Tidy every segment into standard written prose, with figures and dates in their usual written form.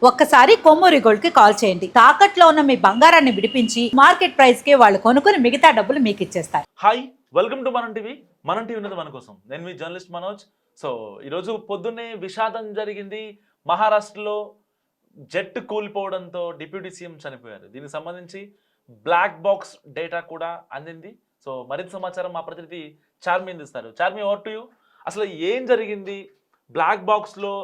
ఒక్కసారి కొమ్మూరి గోల్డ్ కి కాల్ చేయండి. తాకట్లో ఉన్న మీ బంగారాన్ని విడిపించి మార్కెట్ ప్రైస్ కి వాళ్ళు కొనుక్కుని మిగతా డబ్బులు మీకు ఇచ్చేస్తారు. హాయ్, వెల్కమ్ టు మనం టీవీ. మనం టీవీ ఉన్నది మన కోసం. నేను మీ జర్నలిస్ట్ మనోజ్. సో ఈరోజు పొద్దున్నే విషాదం జరిగింది. మహారాష్ట్రలో జెట్ కూలిపోవడంతో డిప్యూటీ సీఎం చనిపోయారు. దీనికి సంబంధించి బ్లాక్ బాక్స్ డేటా కూడా అందింది. సో మరింత సమాచారం మా ప్రతినిధి చార్మి అందిస్తారు. Charmi, over to you. అసలు ఏం జరిగింది? బ్లాక్ బాక్స్లో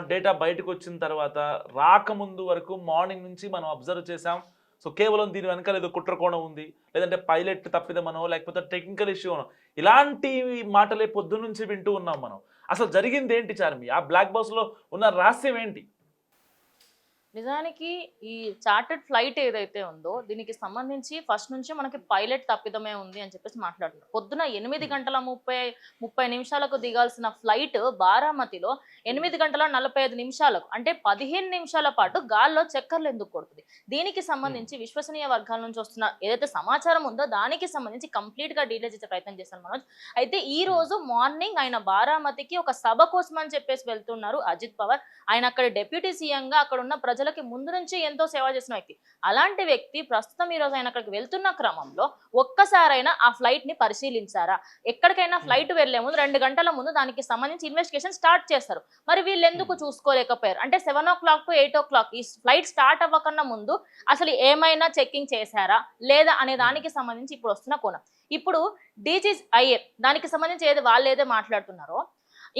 డేటా బయటకు వచ్చిన తర్వాత రాకముందు వరకు మార్నింగ్ నుంచి మనం అబ్జర్వ్ చేసాం. సో కేవలం దీని వెనకాల ఏదో కుట్రకోణం ఉంది, లేదంటే పైలట్ తప్పిదమనో లేకపోతే టెక్నికల్ ఇష్యూ అనో, ఇలాంటి మాటలే పొద్దు నుంచి వింటూ ఉన్నాం మనం. అసలు జరిగింది ఏంటి చార్మి? ఆ బ్లాక్ బాక్స్లో ఉన్న రహస్యం ఏంటి? నిజానికి ఈ చార్టెడ్ ఫ్లైట్ ఏదైతే ఉందో దీనికి సంబంధించి ఫస్ట్ నుంచి మనకి పైలట్ తప్పిదమే ఉంది అని చెప్పేసి మాట్లాడుతున్నారు. పొద్దున 8:30 దిగాల్సిన ఫ్లైట్ బారామతిలో 8:45 అంటే 15 నిమిషాల పాటు గాల్లో చక్కర్లు ఎందుకు కొడుతుంది? దీనికి సంబంధించి విశ్వసనీయ వర్గాల నుంచి వస్తున్న ఏదైతే సమాచారం ఉందో దానికి సంబంధించి కంప్లీట్ గా డీటెయిల్స్ ఇచ్చే ప్రయత్నం చేశాను మనోజ్. అయితే ఈ రోజు మార్నింగ్ ఆయన బారామతికి ఒక సభ కోసం అని చెప్పేసి వెళ్తున్నారు అజిత్ పవార్. ఆయన అక్కడ డిప్యూటీ సీఎం గా అక్కడ ఉన్న ప్రజలకి ముందు నుంచి ఎంతో సేవ చేసిన వ్యక్తి. అలాంటి వ్యక్తి ప్రస్తుతం ఈ రోజు ఆయన అక్కడికి వెళ్తున్న క్రమంలో ఒక్కసారైనా ఆ ఫ్లైట్ ని పరిశీలించారా? ఎక్కడికైనా ఫ్లైట్ వెళ్లే ముందు 2 గంటల ముందు దానికి సంబంధించి ఇన్వెస్టిగేషన్ స్టార్ట్ చేస్తారు. మరి వీళ్ళు ఎందుకు చూసుకోలేకపోయారు? అంటే 7 o'clock to 8 o'clock ఈ ఫ్లైట్ స్టార్ట్ అవ్వకన్నా ముందు అసలు ఏమైనా చెకింగ్ చేశారా లేదా అనే దానికి సంబంధించి ఇప్పుడు వస్తున్న కోణం. ఇప్పుడు DGIA దానికి సంబంధించి వాళ్ళు ఏదో మాట్లాడుతున్నారో,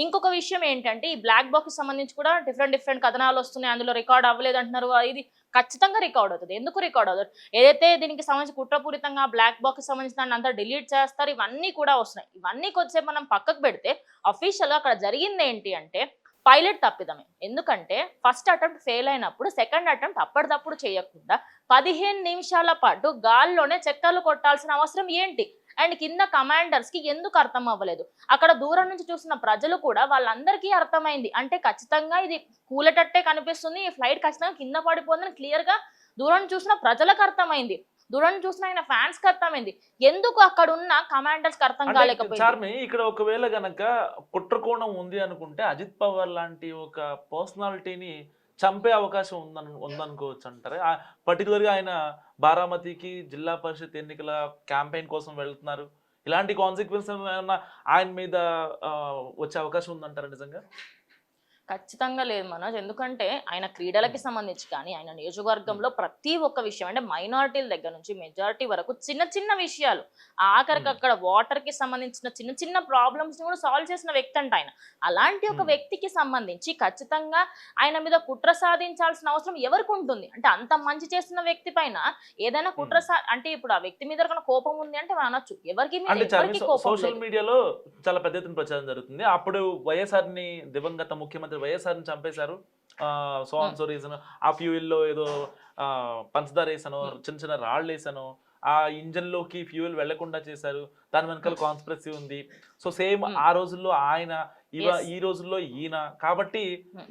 ఇంకొక విషయం ఏంటంటే ఈ బ్లాక్ బాక్స్ సంబంధించి కూడా డిఫరెంట్ కథనాలు వస్తున్నాయి. అందులో రికార్డ్ అవ్వలేదు అంటున్నారు. ఇది ఖచ్చితంగా రికార్డ్ అవుతుంది. ఎందుకు రికార్డ్ అవుతుంది? ఏదైతే దీనికి సంబంధించి కుట్రపూరితంగా బ్లాక్ బాక్స్ సంబంధించి దాన్ని అంతా డిలీట్ చేస్తారు, ఇవన్నీ కూడా వస్తున్నాయి. ఇవన్నీ కొద్దిసేపు మనం పక్కకు పెడితే అఫీషియల్గా అక్కడ జరిగింది ఏంటి అంటే పైలట్ తప్పిదమే. ఎందుకంటే ఫస్ట్ అటెంప్ట్ ఫెయిల్ అయినప్పుడు సెకండ్ అటెంప్ట్ అప్పటిదప్పుడు చేయకుండా 15 నిమిషాల పాటు గాల్లోనే చక్కర్లు కొట్టాల్సిన అవసరం ఏంటి? అండ్ కింద కమాండర్స్ కి ఎందుకు అర్థం అవ్వలేదు? అక్కడ దూరం నుంచి చూసిన ప్రజలు కూడా వాళ్ళందరికీ అర్థమైంది. అంటే ఖచ్చితంగా ఇది కూలేటట్టే కనిపిస్తుంది, ఈ ఫ్లైట్ ఖచ్చితంగా కింద పడిపోతుందని క్లియర్ గా దూరం చూసిన ప్రజలకు అర్థమైంది, దూరం చూసిన ఆయన ఫ్యాన్స్ కి అర్థమైంది. ఎందుకు అక్కడ ఉన్న కమాండర్స్ కి అర్థం కాలేకపోయింది? ఇక్కడ ఒకవేళ గనక కుట్రకోణం ఉంది అనుకుంటే అజిత్ పవార్ లాంటి ఒక పర్సనాలిటీని చంపే అవకాశం ఉందనుకోవచ్చు అంటారు. పర్టికులర్గా ఆయన బారామతికి జిల్లా పరిషత్ ఎన్నికల క్యాంపెయిన్ కోసం వెళ్తున్నారు. ఇలాంటి కాన్సిక్వెన్సెస్ ఏమన్నా ఆయన మీద వచ్చే అవకాశం ఉందంటారా నిజంగా? ఖచ్చితంగా లేదు మనోజ్. ఎందుకంటే ఆయన క్రీడలకి సంబంధించి కానీ ఆయన నియోజకవర్గంలో ప్రతి ఒక్క విషయం అంటే మైనారిటీల దగ్గర నుంచి మెజారిటీ వరకు చిన్న విషయాలు, ఆఖరికి అక్కడ వాటర్ కి సంబంధించిన చిన్న ప్రాబ్లమ్స్ ని కూడా సాల్వ్ చేసిన వ్యక్తి అంట ఆయన. అలాంటి ఒక వ్యక్తికి సంబంధించి ఖచ్చితంగా ఆయన మీద కుట్ర సాధించాల్సిన అవసరం ఎవరికి ఉంటుంది? అంటే అంత మంచి చేస్తున్న వ్యక్తి పైన ఏదైనా కుట్ర అంటే ఇప్పుడు ఆ వ్యక్తి మీద కోపం ఉంది అంటే మనం అనొచ్చు. సోషల్ మీడియాలో చాలా పెద్ద ఎత్తున ప్రచారం జరుగుతుంది. అప్పుడు వైఎస్ఆర్ ని దివంగత ముఖ్యమంత్రి వైఎస్ఆర్ని చంపేశారు. సో ఆన్ సో రీజన్ ఆ ఫ్యూయల్లో ఏదో పంచదార వేసాను, చిన్న రాళ్ళు వేసాను, ఆ ఇంజన్ లోకి ఫ్యూయల్ వెళ్లకుండా చేశారు, దాని వెనకాల కాన్స్పిరసీ ఉంది. సో సేమ్ ఆ రోజుల్లో ఆయన, ఈ రోజుల్లో ఈయన, కాబట్టి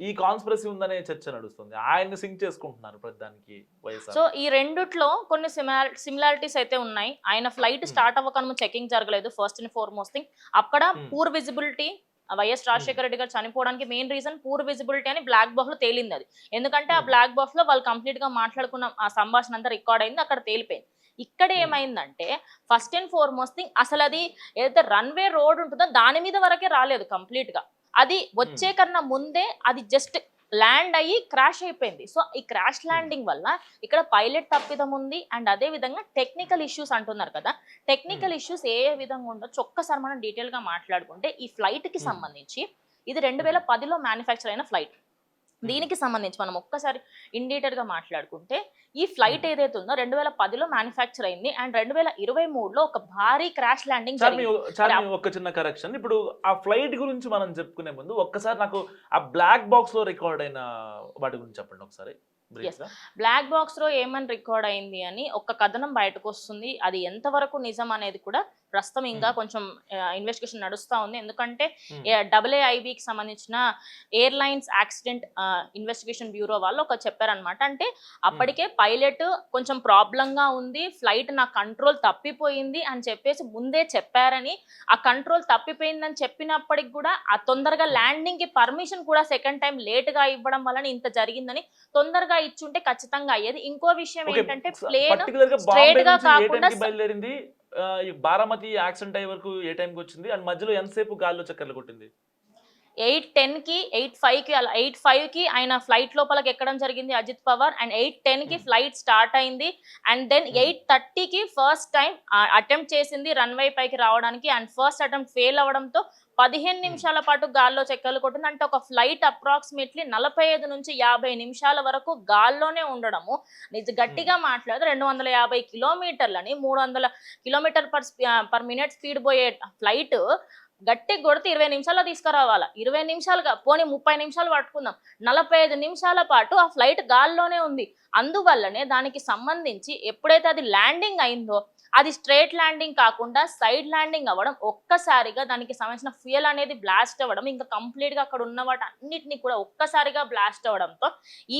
ఈ కాన్స్పిరసీ ఉందనే చర్చ నడుస్తుంది. ఆయన్ని సింక్ చేసుకుంటున్నారు ప్రతిదానికి వైఎస్ఆర్. సో ఈ రెండిట్లో కొన్ని సిమిలారిటీస్ అయితే ఉన్నాయి. ఆయన ఫ్లైట్ స్టార్ట్ అవ్వకముందు చెకింగ్ జరగలేదు. ఫస్ట్ అండ్ ఫార్మోస్ట్ థింగ్ అక్కడ poor visibility. YS Rajasekhara Reddy గారు చనిపోవడానికి మెయిన్ రీజన్ పూర్ విజిబిలిటీ అని బ్లాక్ బాక్స్ లో తేలింది. అది ఎందుకంటే ఆ బ్లాక్ బాక్స్ లో వాళ్ళు కంప్లీట్ గా మాట్లాడుకున్న ఆ సంభాషణ అంతా రికార్డ్ అయింది, అక్కడ తేలిపోయింది. ఇక్కడ ఏమైందంటే ఫస్ట్ అండ్ ఫార్మోస్ట్ థింగ్ అసలు అది ఏదైతే రన్వే రోడ్ ఉంటుందో దాని మీద వరకే రాలేదు కంప్లీట్ గా. అది వచ్చే కన్నా ముందే అది జస్ట్ ల్యాండ్ అయ్యి క్రాష్ అయిపోయింది. సో ఈ క్రాష్ ల్యాండింగ్ వల్ల ఇక్కడ పైలట్ తప్పిదం ఉంది. అండ్ అదే విధంగా టెక్నికల్ ఇష్యూస్ అంటున్నారు కదా, టెక్నికల్ ఇష్యూస్ ఏ విధంగా ఉండొచ్చు ఒక్కసారి మనం డీటెయిల్ గా మాట్లాడుకుంటే ఈ ఫ్లైట్ కి సంబంధించి ఇది 2010లో మ్యానుఫ్యాక్చర్ అయిన ఫ్లైట్. దీనికి సంబంధించి మనం ఒక్కసారి ఇండిటెడ్ గా మాట్లాడుకుంటే ఈ ఫ్లైట్ ఏదైతే ఉందో 2010లో మ్యానుఫ్యాక్చర్ అయింది. అండ్ 2023లో ఒక భారీ క్రాష్ ల్యాండింగ్ జరిగింది. ఒక చిన్న కరెక్షన్, ఇప్పుడు ఆ ఫ్లైట్ గురించి మనం చెప్పుకునే ముందు ఒక్కసారి నాకు ఆ బ్లాక్ బాక్స్ లో రికార్డ్ అయిన వాటి గురించి చెప్పండి ఒకసారి. బ్లాక్ బాక్స్ లో ఏమని రికార్డ్ అయింది అని ఒక కథనం బయటకు వస్తుంది. అది ఎంతవరకు నిజం అనేది కూడా ప్రస్తుతం ఇంకా కొంచెం ఇన్వెస్టిగేషన్ నడుస్తా ఉంది. ఎందుకంటే Hmm. AAIBకి సంబంధించిన ఎయిర్లైన్స్ యాక్సిడెంట్ ఇన్వెస్టిగేషన్ బ్యూరో వాళ్ళు ఒక చెప్పారనమాట. అంటే అప్పటికే పైలట్ కొంచెం ప్రాబ్లం గా ఉంది, ఫ్లైట్ నా కంట్రోల్ తప్పిపోయింది అని చెప్పేసి ముందే చెప్పారని, ఆ కంట్రోల్ తప్పిపోయిందని చెప్పినప్పటికి కూడా ఆ తొందరగా ల్యాండింగ్ కి పర్మిషన్ కూడా సెకండ్ టైం లేట్ గా ఇవ్వడం వలన ఇంత జరిగిందని, తొందరగా ఇచ్చుంటే ఖచ్చితంగా అయ్యేది. ఇంకో విషయం ఏంటంటే ప్లేన్ పర్టికులర్ గా స్ట్రైట్ బాంబే గా నుంచి ఏ కాకుండా టైంకి బయలుదేరింది, ఈ బారామతి యాక్సిడెంట్ అయ్యే వరకు ఏ టైంకి వచ్చింది, అండ్ మధ్యలో ఎంతసేపు గాల్లో చక్కర్లు కొట్టింది? 8:10కి 8:05కి అలా 8:05కి ఆయన ఫ్లైట్ లోపలికి ఎక్కడం జరిగింది అజిత్ పవార్, అండ్ 8:10కి ఫ్లైట్ స్టార్ట్ అయింది. అండ్ దెన్ 8:30కి ఫస్ట్ టైం అటెంప్ట్ చేసింది రన్వే పైకి రావడానికి, అండ్ ఫస్ట్ అటెంప్ట్ ఫెయిల్ అవడంతో 15 నిమిషాల పాటు గాల్లో చెక్కర్లు కొట్టింది. అంటే ఒక ఫ్లైట్ అప్రాక్సిమేట్లీ 45 నుంచి 50 నిమిషాల వరకు గాల్లోనే ఉండడము, గట్టిగా మాట్లాడితే 250 కిలోమీటర్లని 300 కిలోమీటర్ పర్ మినిట్ స్పీడ్ పోయే ఫ్లైట్ గట్టి కొడితే 20 నిమిషాల్లో తీసుకురావాలా. 20 నిమిషాలుగా పోనీ 30 నిమిషాలు పట్టుకుందాం, 45 నిమిషాల పాటు ఆ ఫ్లైట్ గాల్లోనే ఉంది. అందువల్లనే దానికి సంబంధించి ఎప్పుడైతే అది ల్యాండింగ్ అయిందో, అది స్ట్రేట్ ల్యాండింగ్ కాకుండా సైడ్ ల్యాండింగ్ అవ్వడం, ఒక్కసారిగా దానికి సంబంధించిన ఫ్యూయల్ అనేది బ్లాస్ట్ అవ్వడం, ఇంకా కంప్లీట్ గా అక్కడ ఉన్న వాటి అన్నిటిని కూడా ఒక్కసారిగా బ్లాస్ట్ అవ్వడంతో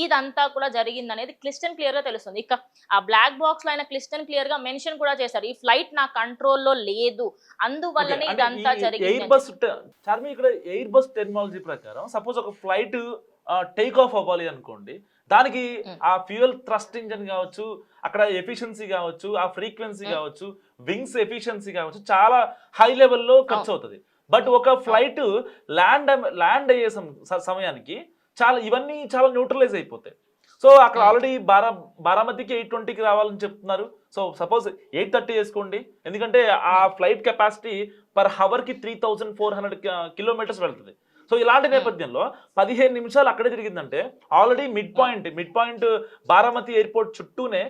ఇదంతా కూడా జరిగింది అనేది క్లిస్టన్ క్లియర్ గా తెలుస్తుంది. ఇక ఆ బ్లాక్ బాక్స్ లో ఆయన క్లిస్టన్ క్లియర్ గా మెన్షన్ కూడా చేశారు, ఈ ఫ్లైట్ నా కంట్రోల్లో లేదు, అందువల్లనే ఇదంతా జరిగింది. ఎయిర్ బస్ చార్మి, ఇక్కడ ఎయిర్ బస్ టెక్నాలజీ ప్రకారం సపోజ్ ఒక ఫ్లైట్ టేక్ ఆఫ్ అవ్వాలి అనుకోండి, దానికి ఆ ఫ్యూయల్ థ్రస్ట్ ఇంజన్ కావచ్చు, అక్కడ ఎఫిషియన్సీ కావచ్చు, ఆ ఫ్రీక్వెన్సీ కావచ్చు, వింగ్స్ ఎఫిషియన్సీ కావచ్చు, చాలా హై లెవెల్లో ఖర్చు అవుతుంది. బట్ ఒక ఫ్లైట్ ల్యాండ్ అయ్యే సమయానికి ఇవన్నీ చాలా న్యూట్రలైజ్ అయిపోతాయి. సో అక్కడ ఆల్రెడీ బారామతికి 8:20కి రావాలని చెప్తున్నారు. సో సపోజ్ 8:30 చేసుకోండి, ఎందుకంటే ఆ ఫ్లైట్ కెపాసిటీ పర్ హవర్ కి 3400 కిలోమీటర్స్ వెళ్తుంది. సో ఇలాంటి నేపథ్యంలో 15 నిమిషాలు అక్కడే తిరిగిందంటే already mid point Baramati airport చుట్టూనే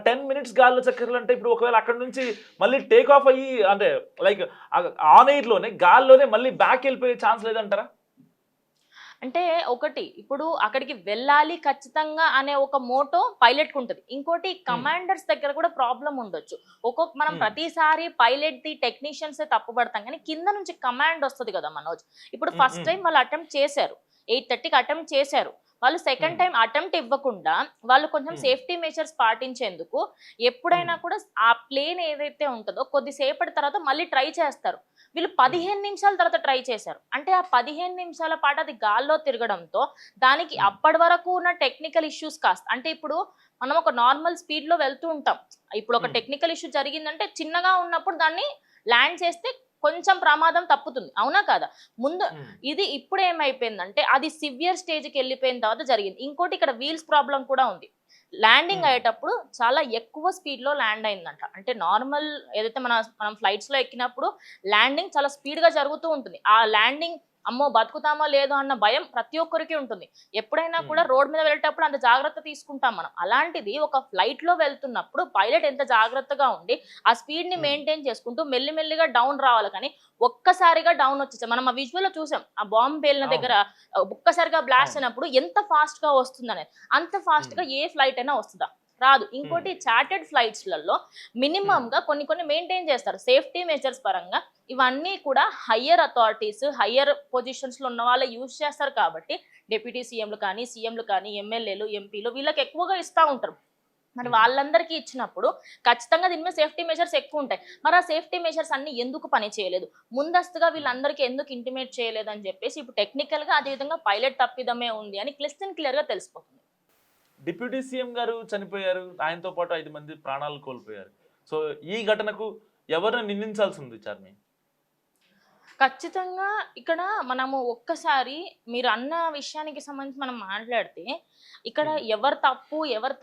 10 మినిట్స్ గాల్లో చక్కర్లు అంటే, ఇప్పుడు ఒకవేళ అక్కడ నుంచి మళ్ళీ టేక్ ఆఫ్ అయ్యి అంటే లైక్ ఆన్ ఎయిర్ లోనే గాల్లోనే మళ్ళీ బ్యాక్ వెళ్ళిపోయే ఛాన్స్ లేదంటారా? అంటే ఒకటి, ఇప్పుడు అక్కడికి వెళ్ళాలి ఖచ్చితంగా అనే ఒక మోటో పైలట్ కు ఉంటుంది. ఇంకోటి కమాండర్స్ దగ్గర కూడా ప్రాబ్లం ఉండొచ్చు. మనం ప్రతిసారి పైలట్ ది టెక్నీషియన్స్ తప్పుపడతాం, కానీ కింద నుంచి కమాండ్ వస్తుంది కదా మనోజ్. ఇప్పుడు ఫస్ట్ టైం వాళ్ళు అటెంప్ట్ చేశారు, 8:30కి అటెంప్ట్ చేశారు. వాళ్ళు సెకండ్ టైం అటెంప్ట్ ఇవ్వకుండా వాళ్ళు కొంచెం సేఫ్టీ మెజర్స్ పాటించేందుకు ఎప్పుడైనా కూడా ఆ ప్లేన్ ఏదైతే ఉంటుందో కొద్దిసేపటి తర్వాత మళ్ళీ ట్రై చేస్తారు. వీళ్ళు 15 నిమిషాల తర్వాత ట్రై చేశారు. అంటే ఆ 15 నిమిషాల పాటు అది గాల్లో తిరగడంతో దానికి అప్పటి వరకు ఉన్న టెక్నికల్ ఇష్యూస్ కాస్త, అంటే ఇప్పుడు మనం ఒక నార్మల్ స్పీడ్ లో వెళ్తూ ఉంటాం, ఇప్పుడు ఒక టెక్నికల్ ఇష్యూ జరిగిందంటే చిన్నగా ఉన్నప్పుడు దాన్ని ల్యాండ్ చేస్తే కొంచెం ప్రమాదం తప్పుతుంది, అవునా కాదా? ముందు ఇది ఇప్పుడు ఏమైపోయిందంటే అది సివియర్ స్టేజ్కి వెళ్ళిపోయిన తర్వాత జరిగింది. ఇంకోటి ఇక్కడ వీల్స్ ప్రాబ్లం కూడా ఉంది. ల్యాండింగ్ అయ్యేటప్పుడు చాలా ఎక్కువ స్పీడ్ లో ల్యాండ్ అయిందంట. అంటే నార్మల్ ఏదైతే మనం ఫ్లైట్స్ లో ఎక్కినప్పుడు ల్యాండింగ్ చాలా స్పీడ్ గా జరుగుతూ ఉంటుంది. ఆ ల్యాండింగ్ అమ్మో బతుకుతామో లేదో అన్న భయం ప్రతి ఒక్కరికి ఉంటుంది. ఎప్పుడైనా కూడా రోడ్ మీద వెళ్ళేటప్పుడు అంత జాగ్రత్త తీసుకుంటాం మనం. అలాంటిది ఒక ఫ్లైట్ లో వెళ్తున్నప్పుడు పైలట్ ఎంత జాగ్రత్తగా ఉండి ఆ స్పీడ్ ని మెయింటైన్ చేసుకుంటూ మెల్లిమెల్లిగా డౌన్ రావాలి, కానీ ఒక్కసారిగా డౌన్ వచ్చేసాం. మనం ఆ విజువల్ లో చూసాం, ఆ బాంబు పేలిన దగ్గర ఒక్కసారిగా బ్లాస్ట్ అయినప్పుడు ఎంత ఫాస్ట్ గా వస్తుంది అనేది. అంత ఫాస్ట్ గా ఏ ఫ్లైట్ అయినా వస్తుందా? రాదు. ఇంకోటి చార్టెడ్ ఫ్లైట్స్లలో మినిమం గా కొన్ని మెయింటైన్ చేస్తారు సేఫ్టీ మెజర్స్ పరంగా. ఇవన్నీ కూడా హయ్యర్ అథారిటీస్, హయ్యర్ పొజిషన్స్ లో ఉన్న వాళ్ళే యూజ్ చేస్తారు కాబట్టి డిప్యూటీ సీఎంలు కానీ ఎమ్మెల్యేలు, ఎంపీలు వీళ్ళకి ఎక్కువగా ఇస్తూ ఉంటారు. మరి వాళ్ళందరికీ ఇచ్చినప్పుడు ఖచ్చితంగా దీని మీద సేఫ్టీ మెజర్స్ ఎక్కువ ఉంటాయి. మరి ఆ సేఫ్టీ మెజర్స్ అన్ని ఎందుకు పని చేయలేదు, ముందస్తుగా వీళ్ళందరికీ ఎందుకు ఇంటిమేట్ చేయలేదు అని చెప్పేసి ఇప్పుడు టెక్నికల్ గా అదేవిధంగా పైలట్ తప్పిదమే ఉంది అని క్లియర్ గా తెలిసిపోతుంది. డిప్యూటీ సీఎం గారు చనిపోయారు, ఆయనతో పాటు 5 మంది ప్రాణాలు కోల్పోయారు. సో ఈ ఘటనకు ఎవరిని నిందించాల్సి ఉంది చార్మి? ఖచ్చితంగా ఇక్కడ మనము ఒక్కసారి మీరు అన్న విషయానికి సంబంధించి మనం మాట్లాడితే ఇక్కడ ఎవరు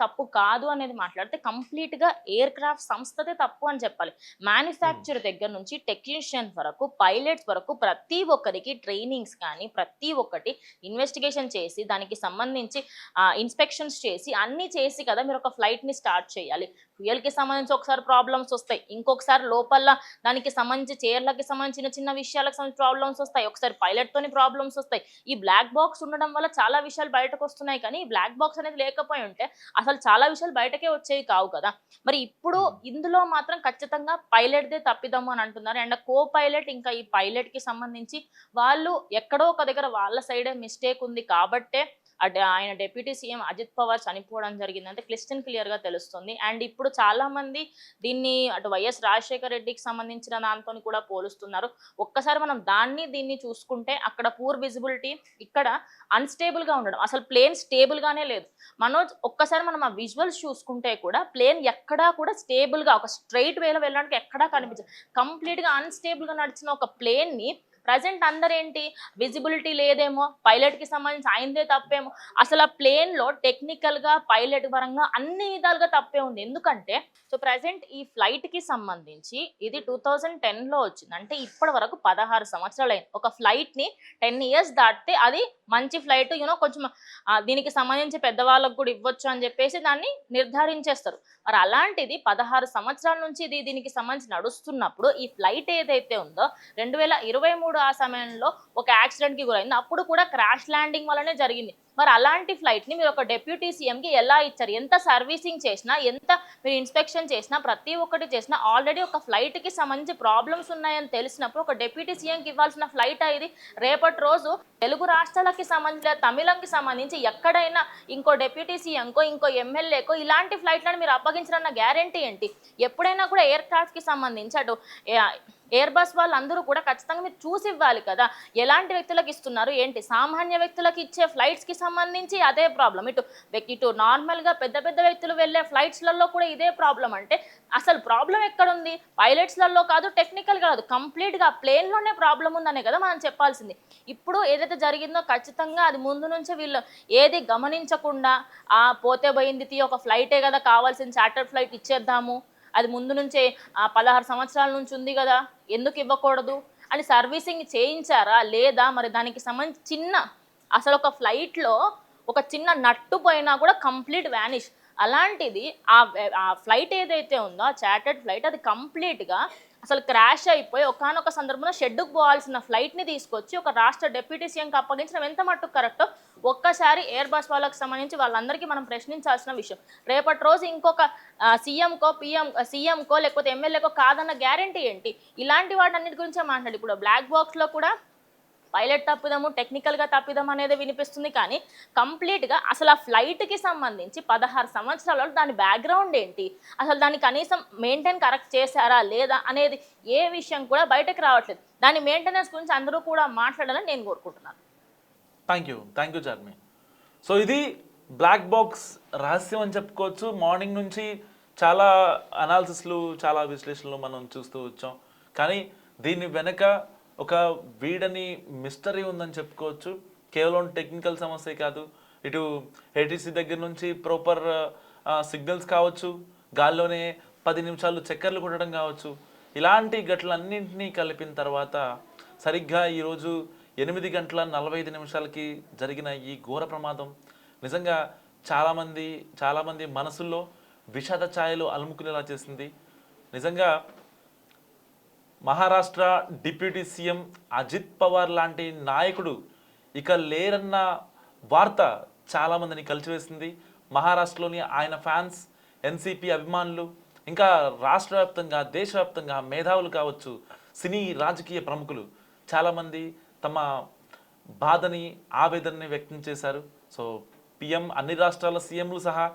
తప్పు కాదు అనేది మాట్లాడితే కంప్లీట్ గా ఎయిర్ క్రాఫ్ట్ సంస్థదే తప్పు అని చెప్పాలి. మ్యానుఫ్యాక్చర్ దగ్గర నుంచి టెక్నీషియన్ వరకు, పైలట్స్ వరకు ప్రతి ఒక్కరికి ట్రైనింగ్స్ కానీ ప్రతి ఒక్కటి ఇన్వెస్టిగేషన్ చేసి దానికి సంబంధించి ఇన్స్పెక్షన్స్ చేసి అన్ని చేసి కదా మీరు ఒక ఫ్లైట్ ని స్టార్ట్ చేయాలి. ఫ్యూయల్కి సంబంధించి ఒకసారి ప్రాబ్లమ్స్ వస్తాయి, ఇంకొకసారి లోపల దానికి సంబంధించి చైర్లకి సంబంధించిన చిన్న విషయాలకు సంబంధించి ప్రాబ్లమ్స్ వస్తాయి, ఒకసారి పైలట్తోని ప్రాబ్లమ్స్ వస్తాయి. ఈ బ్లాక్ బాక్స్ ఉండడం వల్ల చాలా విషయాలు బయటకు వస్తున్నాయి, కానీ ఈ బ్లాక్ బాక్స్ అనేది లేకపోయి ఉంటే అసలు చాలా విషయాలు బయటకే వచ్చేవి కావు కదా. మరి ఇప్పుడు ఇందులో మాత్రం ఖచ్చితంగా పైలట్దే తప్పిదము అని అంటున్నారు. అండ్ కో పైలట్ ఇంకా ఈ పైలట్కి సంబంధించి వాళ్ళు ఎక్కడో ఒక దగ్గర వాళ్ళ సైడే మిస్టేక్ ఉంది కాబట్టే ఆయన డిప్యూటీ సీఎం అజిత్ పవార్ చనిపోవడం జరిగింది అంటే క్లియర్ గా తెలుస్తుంది. అండ్ ఇప్పుడు చాలా మంది దీన్ని అటు వైఎస్ రాజశేఖర రెడ్డికి సంబంధించిన దాంతో కూడా పోలుస్తున్నారు. ఒక్కసారి మనం దీన్ని చూసుకుంటే అక్కడ పూర్ విజిబిలిటీ, ఇక్కడ అన్స్టేబుల్ గా ఉండడం, అసలు ప్లేన్ స్టేబుల్ గానే లేదు. మనోజ్ ఒక్కసారి మనం ఆ విజువల్స్ చూసుకుంటే కూడా ప్లేన్ ఎక్కడా కూడా స్టేబుల్ గా ఒక స్ట్రైట్ వేలో వెళ్ళడానికి ఎక్కడా కనిపించదు. కంప్లీట్ గా అన్స్టేబుల్ గా నడిచిన ఒక ప్లేన్ ని ప్రజెంట్ అందరేంటి విజిబిలిటీ లేదేమో, పైలట్ కి సంబంధించి ఆయనదే తప్పేమో, అసలు ఆ ప్లేన్ లో టెక్నికల్ గా పైలట్ పరంగా అన్ని విధాలుగా తప్పే ఉంది. ఎందుకంటే సో ప్రజెంట్ ఈ ఫ్లైట్ కి సంబంధించి ఇది 2010 లో వచ్చింది, అంటే ఇప్పటి వరకు 16 సంవత్సరాలు అయింది. ఒక ఫ్లైట్ ని 10 years దాటితే అది మంచి ఫ్లైట్ కొంచెం దీనికి సంబంధించి పెద్దవాళ్ళకు కూడా ఇవ్వచ్చు అని చెప్పేసి దాన్ని నిర్ధారించేస్తారు. మరి అలాంటిది 16 సంవత్సరాల నుంచి దీనికి సంబంధించి నడుస్తున్నప్పుడు ఈ ఫ్లైట్ ఏదైతే ఉందో 2023 ఆ సమయంలో ఒక యాక్సిడెంట్ కి గురైంది, అప్పుడు కూడా క్రాష్ ల్యాండింగ్ వల్లనే జరిగింది. మరి అలాంటి ఫ్లైట్ ని మీరు ఒక డిప్యూటీ సీఎం కి ఎలా ఇచ్చారు? ఎంత సర్వీసింగ్ చేసినా, ఎంత మీరు ఇన్స్పెక్షన్ చేసినా, ప్రతి ఒక్కటి చేసినా ఆల్రెడీ ఒక ఫ్లైట్ కి సంబంధించి ప్రాబ్లమ్స్ ఉన్నాయని తెలిసినప్పుడు ఒక డిప్యూటీ సీఎం కి ఇవ్వాల్సిన ఫ్లైట్ ఇది. రేపటి రోజు తెలుగు రాష్ట్రాలకి సంబంధించిన తమిళంకి సంబంధించి ఎక్కడైనా ఇంకో డిప్యూటీ సీఎంకో ఇంకో ఎమ్మెల్యేకో ఇలాంటి ఫ్లైట్లను మీరు అప్పగించారన్న గ్యారంటీ ఏంటి? ఎప్పుడైనా కూడా ఎయిర్ క్రాఫ్ట్ కి సంబంధించి అటు ఎయిర్ బస్ వాళ్ళందరూ కూడా ఖచ్చితంగా మీరు చూసి ఇవ్వాలి కదా, ఎలాంటి వ్యక్తులకు ఇస్తున్నారు ఏంటి. సామాన్య వ్యక్తులకు ఇచ్చే ఫ్లైట్స్కి సంబంధించి అదే ప్రాబ్లం, ఇటు నార్మల్గా పెద్ద పెద్ద వ్యక్తులు వెళ్ళే ఫ్లైట్స్లలో కూడా ఇదే ప్రాబ్లం. అంటే అసలు ప్రాబ్లం ఎక్కడుంది? పైలట్స్లలో కాదు, టెక్నికల్ కాదు, కంప్లీట్గా ప్లేన్లోనే ప్రాబ్లం ఉందనే కదా మనం చెప్పాల్సింది. ఇప్పుడు ఏదైతే జరిగిందో ఖచ్చితంగా అది ముందు నుంచే వీళ్ళు ఏది గమనించకుండా పోతే పోయింది ఒక ఫ్లైటే కదా కావాల్సిన చార్టర్ ఫ్లైట్ ఇచ్చేద్దాము, అది ముందు నుంచే 16 సంవత్సరాల నుంచి ఉంది కదా ఎందుకు ఇవ్వకూడదు అని సర్వీసింగ్ చేయించారా లేదా? మరి దానికి సంబంధించి అసలు ఒక ఫ్లైట్లో ఒక చిన్న నట్టు పోయినా కూడా కంప్లీట్ వ్యానిష్. అలాంటిది ఆ ఫ్లైట్ ఏదైతే ఉందో ఆ చార్టర్డ్ ఫ్లైట్ అది కంప్లీట్గా అసలు క్రాష్ అయిపోయి ఒకానొక సందర్భంలో షెడ్డుకు పోవాల్సిన ఫ్లైట్ని తీసుకొచ్చి ఒక రాష్ట్ర డిప్యూటీ సీఎంకి అప్పగించడం ఎంత మట్టుకు కరెక్టో ఒక్కసారి ఎయిర్ బస్ వాళ్ళకి సంబంధించి వాళ్ళందరికీ మనం ప్రశ్నించాల్సిన విషయం. రేపటి రోజు ఇంకొక సీఎంకో లేకపోతే ఎమ్మెల్యేకో కాదన్న గ్యారంటీ ఏంటి? ఇలాంటి వాటన్నిటి గురించే మాట్లాడి ఇప్పుడు బ్లాక్ బాక్స్లో కూడా పైలట్ తప్పిదము, టెక్నికల్గా తప్పిదం అనేది వినిపిస్తుంది, కానీ కంప్లీట్గా అసలు ఆ ఫ్లైట్కి సంబంధించి 16 సంవత్సరాలలో దాని బ్యాక్గ్రౌండ్ ఏంటి, అసలు దాన్ని కనీసం మెయింటైన్ కరెక్ట్ చేశారా లేదా అనేది ఏ విషయం కూడా బయటకు రావట్లేదు. దాని మెయింటెనెన్స్ గురించి అందరూ కూడా మాట్లాడాలని నేను కోరుకుంటున్నాను. Thank you Charmi. సో ఇది బ్లాక్ బాక్స్ రహస్యం అని చెప్పుకోవచ్చు. మార్నింగ్ నుంచి చాలా అనాలిసిస్లు, చాలా విశ్లేషణలు మనం చూస్తూ వచ్చాం, కానీ దీని వెనక ఒక వీడని మిస్టరీ ఉందని చెప్పుకోవచ్చు. కేవలం టెక్నికల్ సమస్య కాదు, ఇటు ఏటీసీ దగ్గర నుంచి ప్రాపర్ సిగ్నల్స్ కావచ్చు, గాల్లోనే 10 నిమిషాలు చక్కర్లు కొట్టడం కావచ్చు, ఇలాంటి ఘటనలన్నింటినీ కలిపిన తర్వాత సరిగ్గా ఈరోజు 8:45 జరిగిన ఈ ఘోర ప్రమాదం నిజంగా చాలామంది మనసుల్లో విషాద ఛాయలు అలుముకునేలా చేసింది. నిజంగా మహారాష్ట్ర డిప్యూటీ సీఎం అజిత్ పవార్ లాంటి నాయకుడు ఇక లేరన్న వార్త చాలామందిని కలిచివేసింది. మహారాష్ట్రలోని ఆయన ఫ్యాన్స్, ఎన్సీపీ అభిమానులు, ఇంకా రాష్ట్ర వ్యాప్తంగా, దేశవ్యాప్తంగా మేధావులు కావచ్చు, సినీ రాజకీయ ప్రముఖులు చాలామంది తమ బాధని, ఆవేదనని వ్యక్తం చేశారు. సో పిఎం, అన్ని రాష్ట్రాల సీఎంలు సహా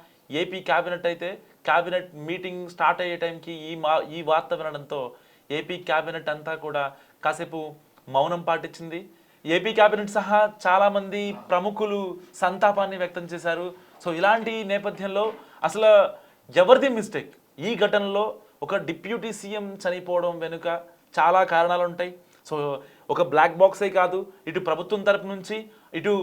ఏపీ క్యాబినెట్ అయితే క్యాబినెట్ మీటింగ్ స్టార్ట్ అయ్యే టైంకి ఈ వార్త వినడంతో ఏపీ క్యాబినెట్ అంతా కూడా కాసేపు మౌనం పాటించింది. ఏపీ క్యాబినెట్ సహా చాలామంది ప్రముఖులు సంతాపాన్ని వ్యక్తం చేశారు. సో ఇలాంటి నేపథ్యంలో అసలు ఎవరిది మిస్టేక్? ఈ ఘటనలో ఒక డిప్యూటీ సీఎం చనిపోవడం వెనుక చాలా కారణాలు ఉంటాయి. సో ఒక బ్లాక్ బాక్సే కాదు, ఇటు ప్రభుత్వం తరపు నుంచి, ఇటు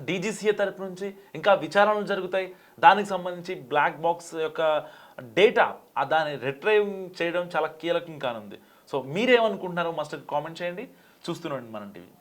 డీజీసీఏ తరపు నుంచి ఇంకా విచారణలు జరుగుతాయి. దానికి సంబంధించి బ్లాక్ బాక్స్ యొక్క డేటా దాన్ని రిట్రైవ్ చేయడం చాలా కీలకం కానుంది. సో మీరేమనుకుంటున్నారో మస్ట్ కామెంట్ చేయండి. చూస్తున్నాండి మనం టీవీ.